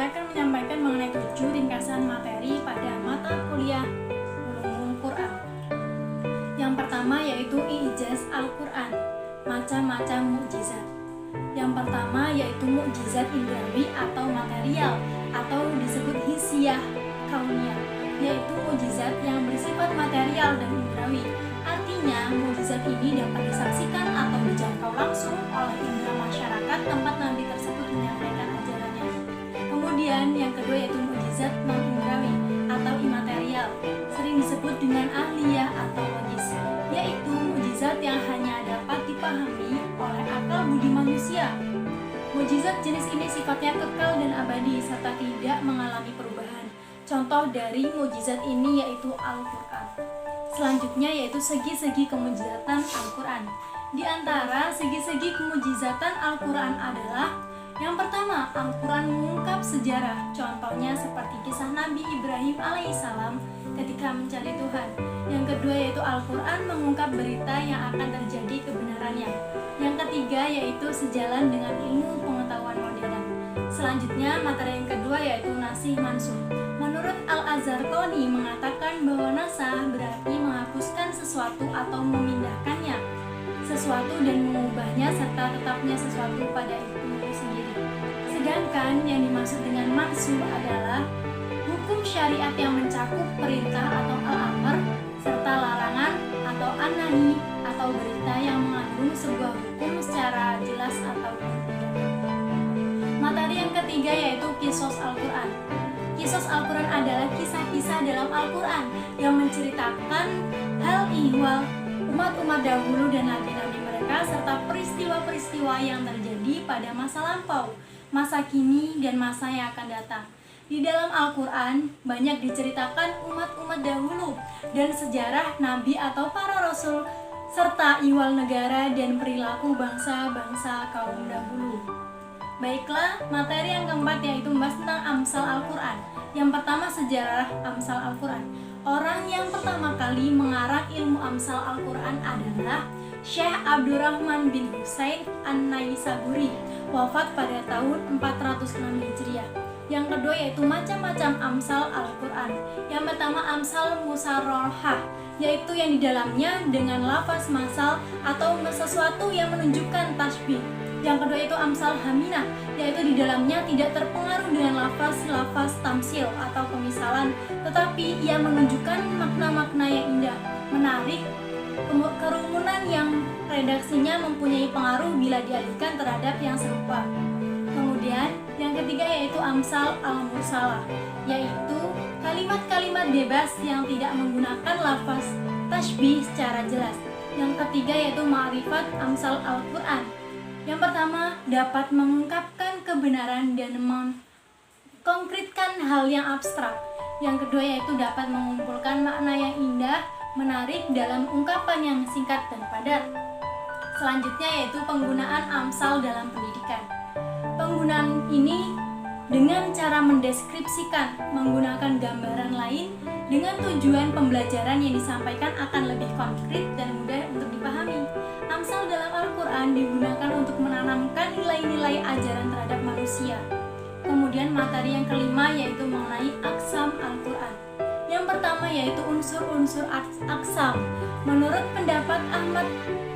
saya akan menyampaikan mengenai 7 ringkasan materi pada mata kuliah Ulumul Quran. Yang pertama yaitu i'jaz Al-Quran, macam-macam mukjizat. Yang pertama yaitu mukjizat indrawi atau material atau disebut hissiyah kauniyah, yaitu mukjizat yang bersifat material dan indrawi. Artinya, mukjizat ini dapat disaksikan atau dijangkau langsung oleh indera masyarakat tempat Nabi tersebut menyampaikan ajarannya. Kemudian yang kedua yaitu mukjizat non-indrawi atau imaterial, sering disebut dengan ahliyah atau logis, yaitu mukjizat yang hanya dapat dipahami oleh akal budi manusia. Mukjizat jenis ini sifatnya kekal dan abadi serta tidak mengalami perubahan. Contoh dari mukjizat ini yaitu Al-Quran. Selanjutnya yaitu segi-segi kemujizatan Al-Quran. Di antara segi-segi kemujizatan Al-Quran adalah yang pertama, Al-Quran mengungkap sejarah. Contohnya seperti kisah Nabi Ibrahim alaihissalam ketika mencari Tuhan. Yang kedua yaitu Al-Quran mengungkap berita yang akan terjadi kebenarannya. Yang ketiga yaitu sejalan dengan ilmu pengetahuan modern. Selanjutnya materi yang kedua yaitu nasih mansuh. Menurut Al-Azharqani mengatakan bahwa nasah berarti menghapuskan sesuatu atau memindahkannya sesuatu dan mengubahnya serta tetapnya sesuatu pada itu sendiri. Sedangkan yang dimaksud dengan mansuh adalah hukum syariat yang mencakup perintah atau al-amr serta larangan atau an-nahi atau berita yang mengandung sebuah hukum secara jelas atau tidak. Materi yang ketiga yaitu kisos Al-Quran. Kisos Al-Quran adalah kisah-kisah dalam Al-Quran yang menceritakan hal ihwal umat-umat dahulu dan nabi-nabi mereka serta peristiwa-peristiwa yang terjadi pada masa lampau, masa kini, dan masa yang akan datang. Di dalam Al-Quran banyak diceritakan umat-umat dahulu dan sejarah nabi atau para rasul serta ihwal negara dan perilaku bangsa-bangsa kaum dahulu. Baiklah, materi yang keempat yaitu membahas tentang Amsal Al-Quran. Yang pertama sejarah Amsal Al-Quran. Orang yang pertama kali mengarang ilmu Amsal Al-Quran adalah Syekh Abdurrahman bin Husain An-Naisaburi, wafat pada tahun 406 Hijriah. Yang kedua yaitu macam-macam Amsal Al-Quran. Yang pertama Amsal Musarrohah, yaitu yang di dalamnya dengan lafaz masal atau sesuatu yang menunjukkan tasbih. Yang kedua itu Amsal Haminah, yaitu di dalamnya tidak terpengaruh dengan lafaz tamsil atau pemisalan, tetapi ia menunjukkan makna-makna yang indah, menarik, kerumunan yang redaksinya mempunyai pengaruh bila dialihkan terhadap yang serupa. Kemudian yang ketiga yaitu Amsal Al-Mursalah, yaitu kalimat-kalimat bebas yang tidak menggunakan lafaz tasbih secara jelas. Yang ketiga yaitu Ma'rifat Amsal Al-Quran. Yang pertama, dapat mengungkapkan kebenaran dan mengkonkretkan hal yang abstrak. Yang kedua yaitu dapat mengumpulkan makna yang indah, menarik dalam ungkapan yang singkat dan padat. Selanjutnya yaitu penggunaan Amsal dalam pendidikan. Penggunaan ini dengan cara mendeskripsikan, menggunakan gambaran lain dengan tujuan pembelajaran yang disampaikan akan lebih konkret dan mudah untuk dipahami. Amsal dalam Al-Quran digunakan untuk menanamkan nilai-nilai ajaran terhadap manusia. Kemudian materi yang kelima yaitu mengenai Aqsam Al-Quran. Yang pertama yaitu unsur-unsur Aqsam. Menurut pendapat Ahmad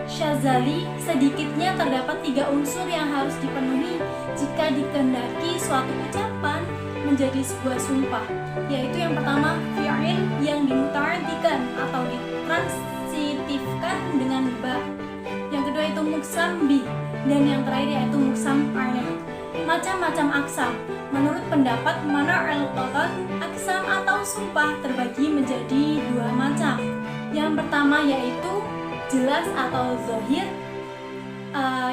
Syazali, sedikitnya terdapat 3 unsur yang harus dipenuhi jika dikehendaki suatu ucapan menjadi sebuah sumpah, yaitu yang pertama fi'il yang dimutaaddikan atau ditransitifkan dengan ba. Yang kedua itu muqsam bih, dan yang terakhir yaitu muqsam alaih. Macam-macam aksam. Menurut pendapat Manar al-Qatan, aksam atau sumpah terbagi menjadi 2 macam. Yang pertama yaitu jelas atau zahir,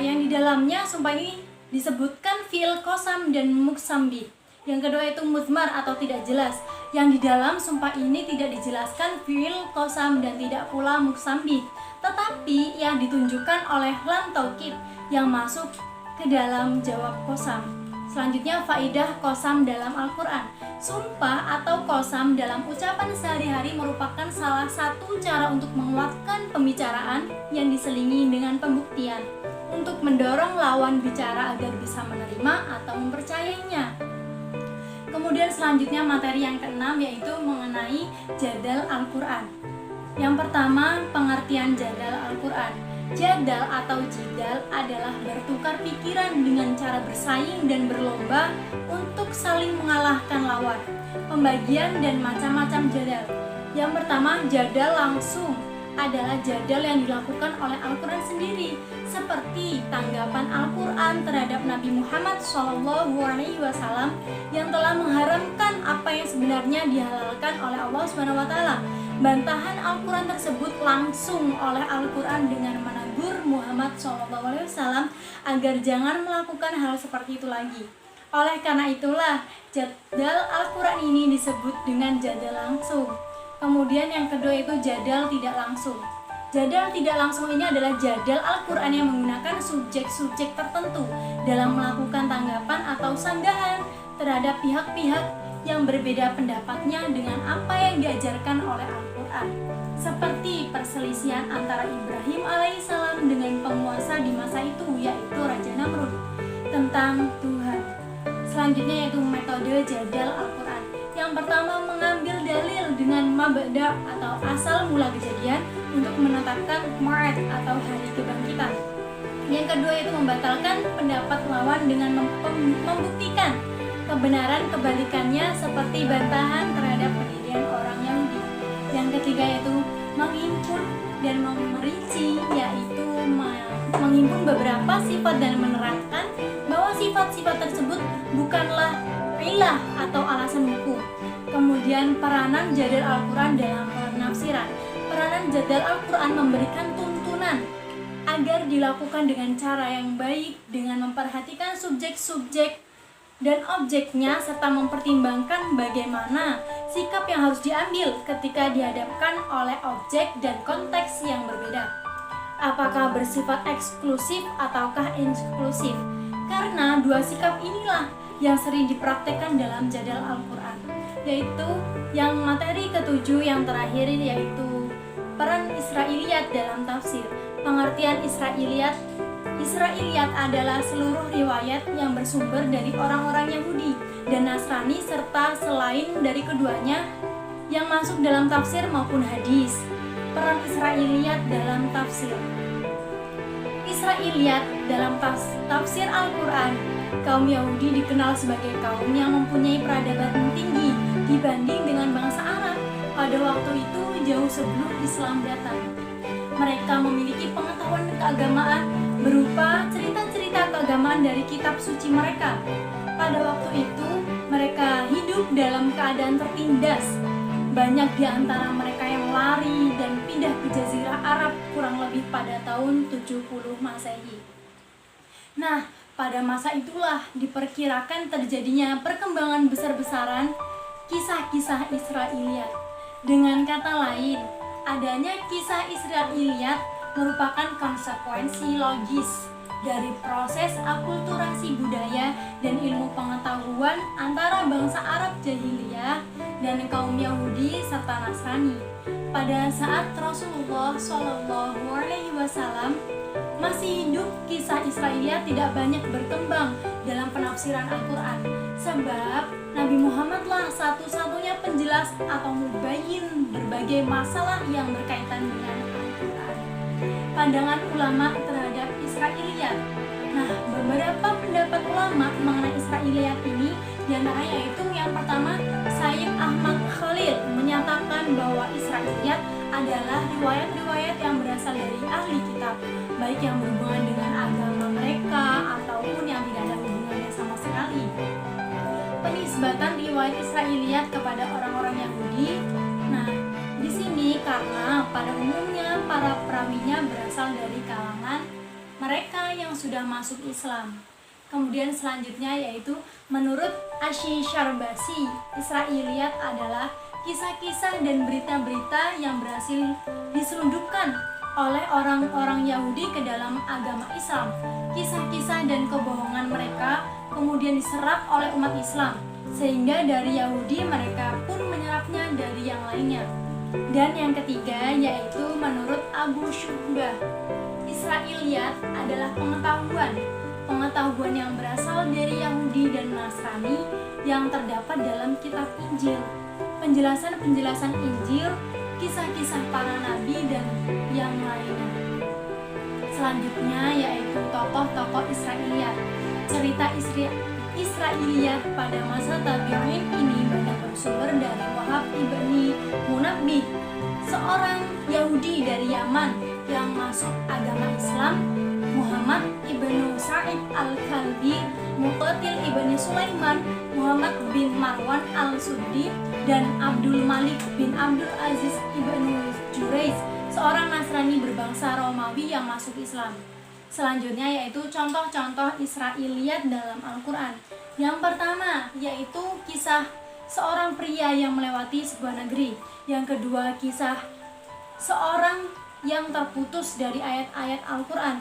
yang di dalamnya sumpah ini disebutkan fi'il qasam dan muqsam bih. Yang kedua itu muzmar atau tidak jelas, yang di dalam sumpah ini tidak dijelaskan fi'il qasam dan tidak pula muqsam bih, tetapi yang ditunjukkan oleh lam taukid yang masuk ke dalam jawab qasam. Selanjutnya faidah qasam dalam Al-Quran. Sumpah atau qasam dalam ucapan sehari-hari merupakan salah satu cara untuk menguatkan pembicaraan yang diselingi dengan pembuktian, untuk mendorong lawan bicara agar bisa menerima atau mempercayainya. Kemudian selanjutnya materi yang keenam yaitu mengenai jadal Al-Quran. Yang pertama, pengertian jadal Al-Quran. Jadal atau jidal adalah bertukar pikiran dengan cara bersaing dan berlomba untuk saling mengalahkan lawan. Pembagian dan macam-macam jadal. Yang pertama, jadal langsung adalah jadal yang dilakukan oleh Al-Quran sendiri, seperti tanggapan Al-Quran terhadap Nabi Muhammad SAW yang telah mengharamkan apa yang sebenarnya dihalalkan oleh Allah SWT. Bantahan Al-Quran tersebut langsung oleh Al-Quran dengan menegur Muhammad SAW agar jangan melakukan hal seperti itu lagi. Oleh karena itulah jadal Al-Quran ini disebut dengan jadal langsung. Kemudian yang kedua itu jadal tidak langsung. Jadal tidak langsung ini adalah jadal Al-Quran yang menggunakan subjek-subjek tertentu dalam melakukan tanggapan atau sanggahan terhadap pihak-pihak yang berbeda pendapatnya dengan apa yang diajarkan oleh Al-Quran. Seperti perselisihan antara Ibrahim alaihissalam dengan penguasa di masa itu, yaitu Raja Namrud, tentang Tuhan. Selanjutnya yaitu metode jadal Al-Quran. Yang pertama, mengambil dalil dengan mabda atau asal mula kejadian untuk menetapkan ma'ad atau hari kebangkitan. Yang kedua yaitu membatalkan pendapat lawan dengan membuktikan kebenaran kebalikannya seperti bantahan terhadap pendirian orang Yahudi. Yang ketiga yaitu menghimpun dan merinci, yaitu menghimpun beberapa sifat dan menerangkan bahwa sifat-sifat tersebut bukanlah ilah atau alasan hukum. Kemudian peranan jadal Al-Quran dalam penafsiran. Peranan jadal Al-Quran memberikan tuntunan agar dilakukan dengan cara yang baik dengan memperhatikan subjek-subjek dan objeknya serta mempertimbangkan bagaimana sikap yang harus diambil ketika dihadapkan oleh objek dan konteks yang berbeda. Apakah bersifat eksklusif ataukah inklusif? Karena dua sikap inilah yang sering dipraktekkan dalam jadal Al-Quran, yaitu yang materi ketujuh yang terakhir yaitu peran Israiliyat dalam tafsir. Pengertian Israiliyat adalah seluruh riwayat yang bersumber dari orang-orang Yahudi dan Nasrani serta selain dari keduanya yang masuk dalam tafsir maupun hadis. Peran Israiliyat dalam tafsir. Israiliyat dalam tafsir Al-Quran. Kaum Yahudi dikenal sebagai kaum yang mempunyai peradaban tinggi dibanding dengan bangsa Arab pada waktu itu jauh sebelum Islam datang. Mereka memiliki pengetahuan keagamaan berupa cerita-cerita keagamaan dari kitab suci mereka. Pada waktu itu, mereka hidup dalam keadaan tertindas. Banyak di antara mereka yang lari dan pindah ke Jazirah Arab kurang lebih pada tahun 70 Masehi. Nah, pada masa itulah diperkirakan terjadinya perkembangan besar-besaran kisah-kisah Israiliyat. Dengan kata lain, adanya kisah Israiliyat merupakan konsekuensi logis dari proses akulturasi budaya dan ilmu pengetahuan antara bangsa Arab jahiliyah dan kaum Yahudi serta Nasrani. Pada saat Rasulullah SAW masih hidup, kisah Israiliyat tidak banyak berkembang dalam penafsiran Al-Quran, sebab Nabi Muhammadlah satu-satunya penjelas atau mubayyin berbagai masalah yang berkaitan dengan Al-Quran. Pandangan ulama terhadap Israiliyat. Nah, beberapa pendapat ulama mengenai Israiliyat ini diantaranya yaitu yang pertama, Sayyid Ahmad Khalil menyatakan bahwa Israiliyat adalah riwayat-riwayat yang berasal dari ahli kitab, baik yang berhubungan dengan agama mereka ataupun yang tidak ada hubungannya sama sekali. Penisbatan riwayat Israiliyat kepada orang-orang Yahudi. Nah, di sini karena pada umumnya para perawinya berasal dari kalangan mereka yang sudah masuk Islam. Kemudian selanjutnya yaitu menurut Asy-Syarbasi, Israiliyat adalah kisah-kisah dan berita-berita yang berhasil diselundupkan oleh orang-orang Yahudi ke dalam agama Islam. Kisah-kisah dan kebohongan mereka kemudian diserap oleh umat Islam, sehingga dari Yahudi mereka pun menyerapnya dari yang lainnya. Dan yang ketiga yaitu menurut Abu Syuhbah, Israiliyat adalah pengetahuan yang berasal dari Yahudi dan Nasrani yang terdapat dalam kitab Injil. Penjelasan-penjelasan Injil, kisah-kisah para nabi, dan yang lainnya. Selanjutnya yaitu tokoh-tokoh Israiliyat. Cerita Israiliyat pada masa tabi'in ini banyak bersumber dari Wahab ibni Munabbih, seorang Yahudi dari Yaman yang masuk agama Islam, Muhammad ibnu Sa'id al-Kalbi, Muqatil ibni Sulaiman, Muhammad bin Marwan al-Suddi, dan Abdul Malik bin Abdul Aziz ibnu Jurayj, seorang Nasrani berbangsa Romawi yang masuk Islam. Selanjutnya yaitu contoh-contoh Israiliyat dalam Al-Quran. Yang pertama yaitu kisah seorang pria yang melewati sebuah negeri. Yang kedua, kisah seorang yang terputus dari ayat-ayat Al-Quran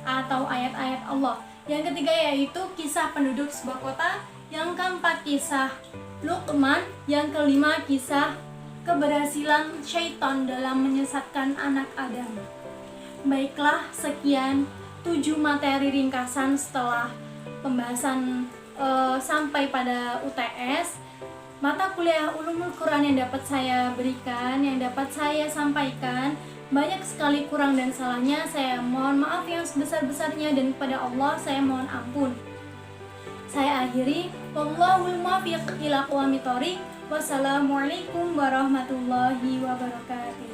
atau ayat-ayat Allah. Yang ketiga yaitu kisah penduduk sebuah kota. Yang keempat, kisah Luqman. Yang kelima, kisah keberhasilan syaitan dalam menyesatkan anak Adam. Baiklah, sekian 7 materi ringkasan setelah pembahasan sampai pada UTS. Mata kuliah Ulumul Quran yang dapat saya berikan, yang dapat saya sampaikan, banyak sekali kurang dan salahnya. Saya mohon maaf yang sebesar-besarnya, dan kepada Allah saya mohon ampun. Saya akhiri, wallahul muwaffiq ila aqwamit thoriq. Wassalamualaikum warahmatullahi wabarakatuh.